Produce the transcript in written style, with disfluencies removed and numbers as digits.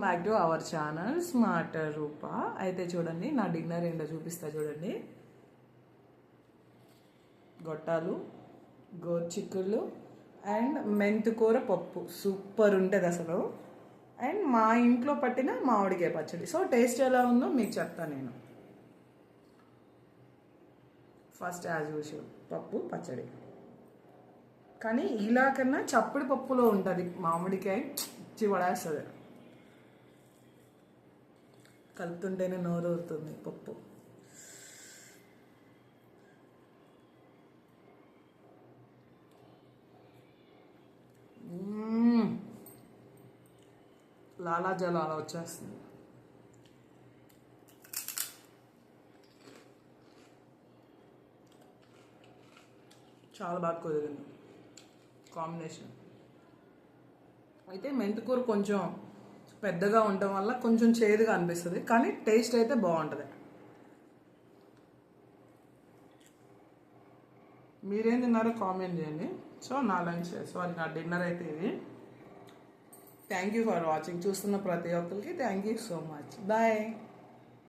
Back to our channel smart Roopa. అయితే చూడండి నా డిన్నర్ ఏంటో చూపిస్తా చూడండి. గొట్టాలు, గోర్చిక్కుళ్ళు అండ్ మెంతుకూర పప్పు సూపర్ ఉంటుంది అసలు. అండ్ మా ఇంట్లో పట్టిన మామిడికాయ పచ్చడి. సో టేస్ట్ ఎలా ఉందో మీకు చెప్తాను నేను. ఫస్ట్ యాజ్ యూజువల్ పప్పు పచ్చడి, కానీ ఇలా కన్నా చప్పుడు పప్పులో ఉంటుంది మామిడికాయ ఇచ్చి పడేస్తుంది. కలుపుతుంటేనే నోరు ఊరుతుంది పప్పు. లాలాజలాల వచ్చేస్తుంది. చాలా బాగా కుదిరింది కాంబినేషన్. అయితే మెంతికూర కొంచెం పెద్దగా ఉండటం వల్ల కొంచెం చేదుగా అనిపిస్తుంది, కానీ టేస్ట్ అయితే బాగుంటుంది. మీరేం తిన్నారో కామెంట్ చేయండి. సో నా లంచ్ నా డిన్నర్ అయితే ఇది. Thank you for watching. చూస్తున్న ప్రతి ఒక్కరికి thank you so much. Bye.